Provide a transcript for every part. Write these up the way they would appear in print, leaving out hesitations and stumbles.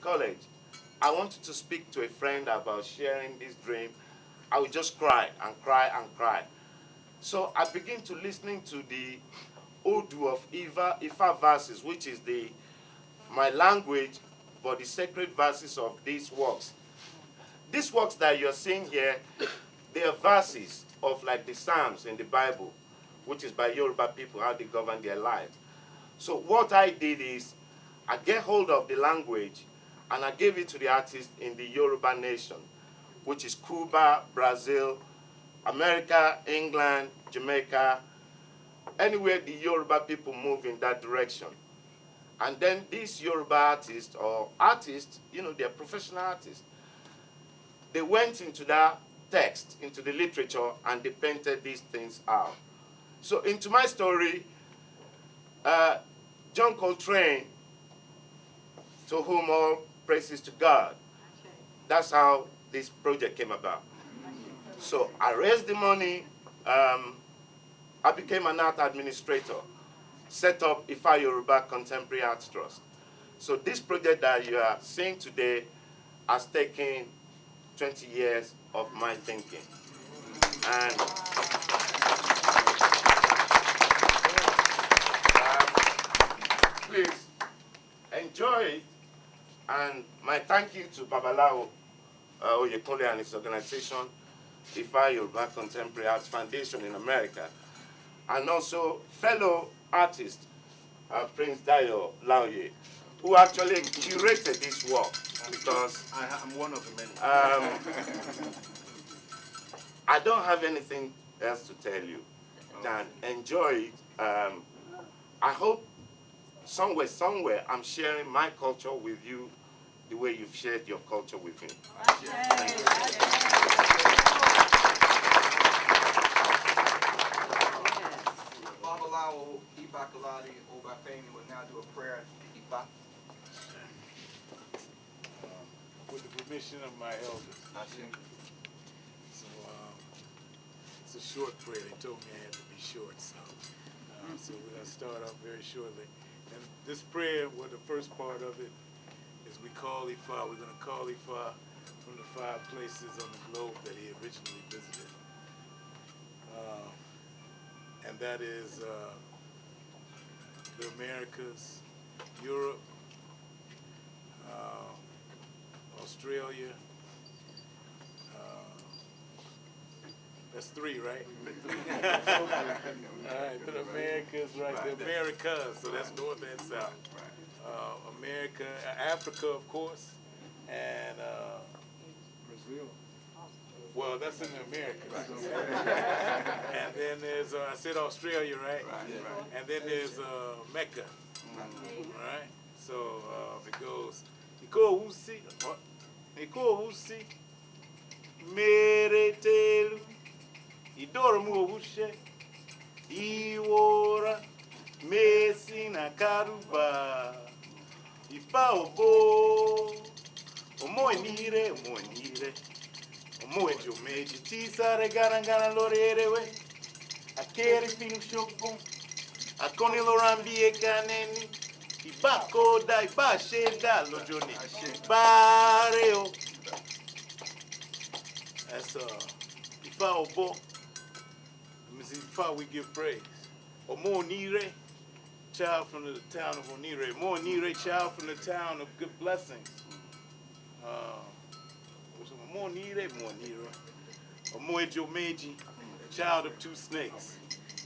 college, I wanted to speak to a friend about sharing this dream. I would just cry and cry and cry. So I began to listening to the Odu of Ifa verses, which is my language, but the sacred verses of these works. These works that you're seeing here, they are verses of like the Psalms in the Bible, which is by Yoruba people, how they govern their lives. So what I did is, I get hold of the language and I gave it to the artists in the Yoruba nation, which is Cuba, Brazil, America, England, Jamaica, anywhere the Yoruba people move in that direction. And then these Yoruba artists, they're professional artists, they went into that text, into the literature, and they painted these things out. So into my story, John Coltrane, to whom all praises to God. That's how this project came about. So I raised the money. I became an art administrator, set up Ifa Yoruba Contemporary Arts Trust. So this project that you are seeing today has taken 20 years of my thinking. And please enjoy it. And my thank you to Babalawo Oyekole and his organization, Ifa Yoruba Contemporary Arts Foundation in America, and also fellow artist, Prince Dayo Laoye, who actually curated this work, because I'm one of the many. I don't have anything else to tell you than enjoy it. I hope somewhere, I'm sharing my culture with you the way you've shared your culture with me. Babalawo Ibakaladi Obafemi will now do a prayer to Iba. With the permission of my elders. So it's a short prayer. They told me I had to be short, so we're going to start off very shortly. And this prayer, well, the first part of it is we call Ifa. We're going to call Ifa from the 5 places on the globe that he originally visited. And that is the Americas, Europe, Australia. That's 3, right? All right, the Americas, right? The Americas, so that's North and South. America, Africa, of course, and Brazil. well, that's in the Americas. And then there's, I said Australia, right? And then there's Mecca, right? So it goes, Iko usi, meretelu, idormu obushe, iwora, mesina karuba, Ifa obo, omoenire, omoejo meji, tisare garangana lorerewe, akeri finu shokon, akoni lorambi ekaneni, Ibako da, Iba sheda lojoni, Bareo. That's Ifa obo. Ifa we give praise. Omonire, child from the town of Onire. Monire, child from the town of good blessings. Monire. Omoejo meji, child of 2 snakes.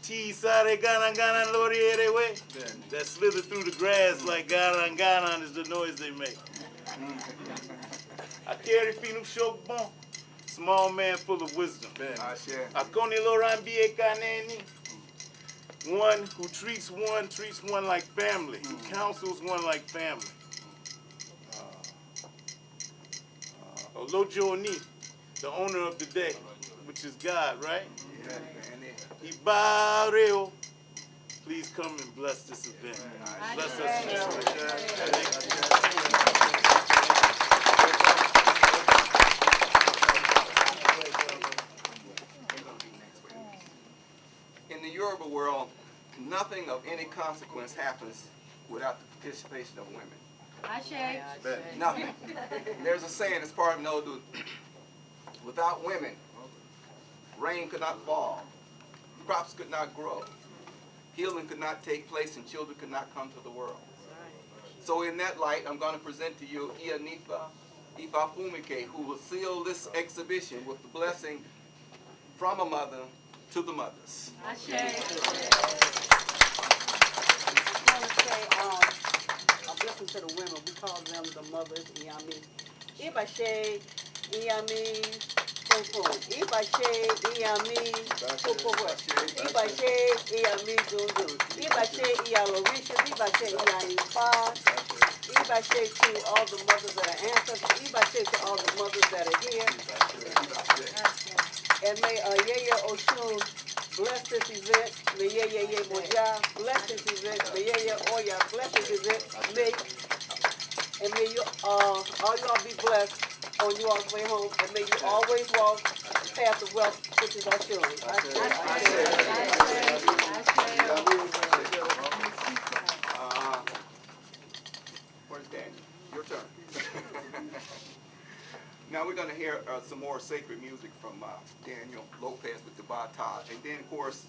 T sare gana lorierewe. That slither through the grass like gana is the noise they make. Akeri finu shokbon, small man full of wisdom. Akoni lorambi ekaneni. One who treats one like family, who counsels one like family. Olojo Oni, the owner of the day, which is God, right? Ibareo, please come and bless this event. Bless us in this way. In the Yoruba world, nothing of any consequence happens without the participation of women. Ashe. Now, there's a saying, it's part of Nodu. Without women, rain could not fall, crops could not grow, healing could not take place, and children could not come to the world. So in that light, I'm going to present to you Ianifa Ifafumike, who will seal this exhibition with the blessing from a mother to the mothers. Ashe. I want to say a blessing to the women. We call them the mothers, Iyami. Ibashe, Iyami, Fofo. Ibashe, Iyami, Fofo. Ibashe, Iyami, Dundu. Ibashe, Iyalorisha. Ibashe, Iyanifa. Ibashe to all the mothers that are ancestors. Ibashe to all the mothers that are here. And may Yaya Oshun bless this event. May Yaya Moja bless this event. May Yaya Oya bless this event. And may you all y'all be blessed on your way home. And may you always walk the path of wealth, which is our children. Where's Daniel? Your turn. Now we're going to hear some more sacred music from Daniel Lopez with the Bata. And then, of course,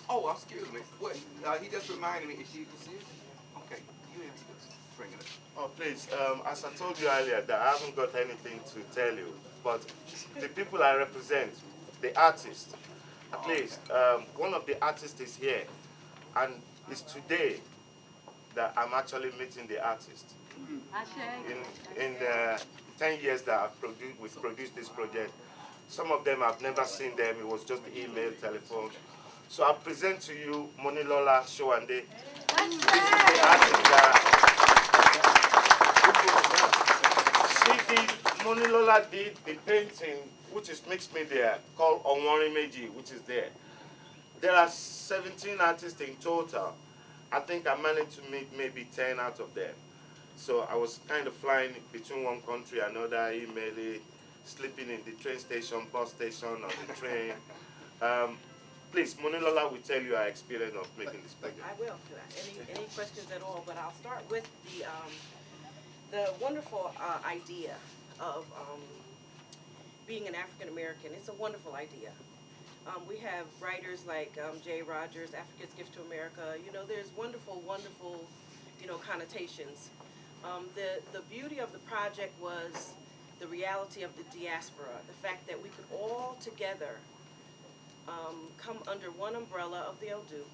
oh, excuse me. What? He just reminded me. Is she here? Okay. You have to bring it up. Oh, please, as I told you earlier, that I haven't got anything to tell you, but the people I represent, the artists, at least, one of the artists is here, and it's today that I'm actually meeting the artist. In the 10 years that we've produced this project, some of them I've never seen them. It was just email, telephone. So I present to you Monilola Showande. This is the artist that Monilola did the painting, which is mixed media, called Onwari Meji, which is there. There are 17 artists in total. I think I managed to meet maybe 10 out of them. So I was kind of flying between one country and another, emailing, sleeping in the train station, bus station, on the train. Please, Monilola will tell you our experience of making this project. I will. Any questions at all? But I'll start with the wonderful idea of being an African American. It's a wonderful idea. We have writers like Jay Rogers, Africa's Gift to America. You know, there's wonderful, wonderful, connotations. The beauty of the project was the reality of the diaspora, the fact that we could all together come under one umbrella of the Odu,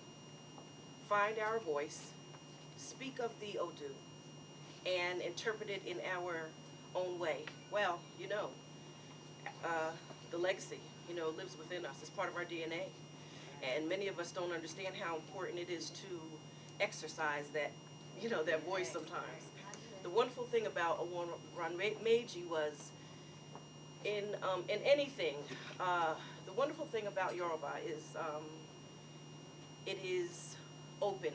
find our voice, speak of the Odu, and interpret it in our own way. Well, the legacy, lives within us. It's part of our DNA. And many of us don't understand how important it is to exercise that, that voice sometimes. The wonderful thing about Owan Meiji was in anything, the wonderful thing about Yoruba is it is open.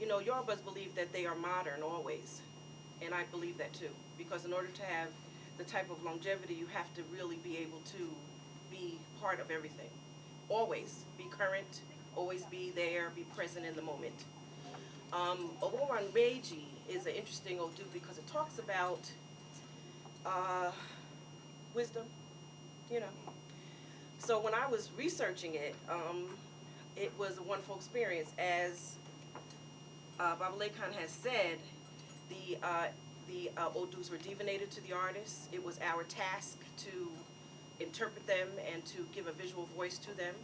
Yorubas believe that they are modern always, and I believe that too, because in order to have the type of longevity, you have to really be able to be part of everything. Always be current, always be there, be present in the moment. Owan Meiji is an interesting Odu because it talks about wisdom, So when I was researching it, it was a wonderful experience. As Babale Khan has said, the Odus were divinated to the artists. It was our task to interpret them and to give a visual voice to them.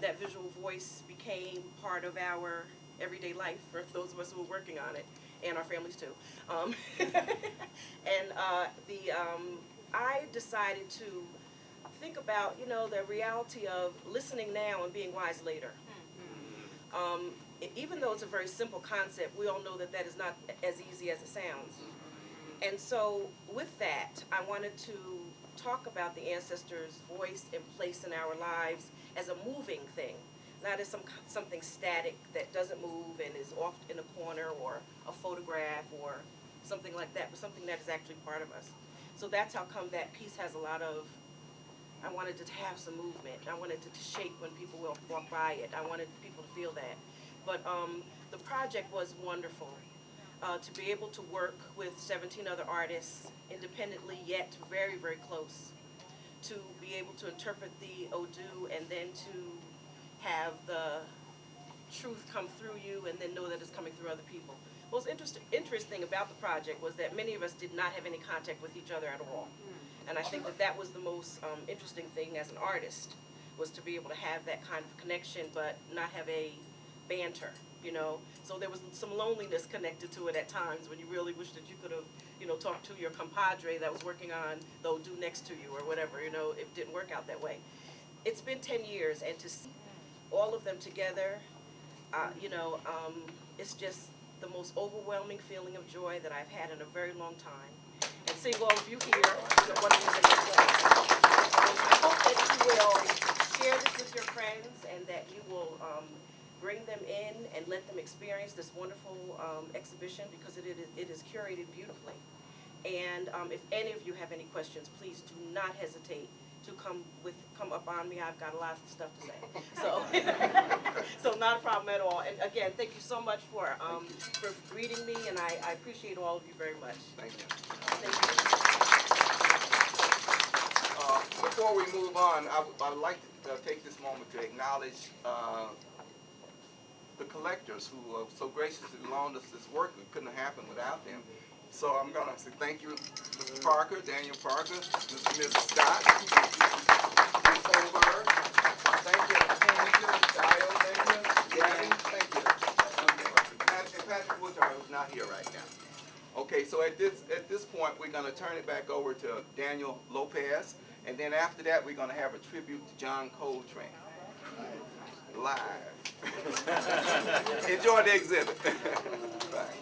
That visual voice became part of our everyday life for those of us who were working on it, and our families too. I decided to think about, the reality of listening now and being wise later. Even though it's a very simple concept, we all know that is not as easy as it sounds. And so with that, I wanted to talk about the ancestors' voice and place in our lives as a moving thing, not as something static that doesn't move and is off in a corner or a photograph or something like that, but something that is actually part of us. So that's how come that piece has a lot of, I wanted to have some movement. I wanted it to shake when people walk by it. I wanted people to feel that. But the project was wonderful. To be able to work with 17 other artists independently yet very, very close. To be able to interpret the Odu and then to have the truth come through you and then know that it's coming through other people. What was interesting about the project was that many of us did not have any contact with each other at all. And I think that that was the most interesting thing as an artist, was to be able to have that kind of connection but not have a banter, you know. So there was some loneliness connected to it at times when you really wish that you could have, you know, talked to your compadre that was working on the Odu next to you or whatever, you know. It didn't work out that way. It's been 10 years, and to see all of them together, you know, it's just the most overwhelming feeling of joy that I've had in a very long time. And seeing all of you here, you know, what it is in this place. I hope that you will share this with your friends and that you will bring them in and let them experience this wonderful exhibition, because it is curated beautifully. And if any of you have any questions, please do not hesitate to come up on me. I've got a lot of stuff to say. So, so not a problem at all. And again, thank you so much for reading me, and I appreciate all of you very much. Thank you. Thank you. Before we move on, I would like to take this moment to acknowledge the collectors who so graciously loaned us this work. It couldn't have happened without them. So I'm going to say thank you, Mr. Parker, Daniel Parker, Mrs. Scott, Ms. Holberg. Thank you. Thank you. Dio, thank you. Gabby, thank you. And Patrick Woodard, who's not here right now. Okay, so at this point, we're going to turn it back over to Daniel Lopez, and then after that, we're going to have a tribute to John Coltrane. Live. Enjoy the exhibit. Bye.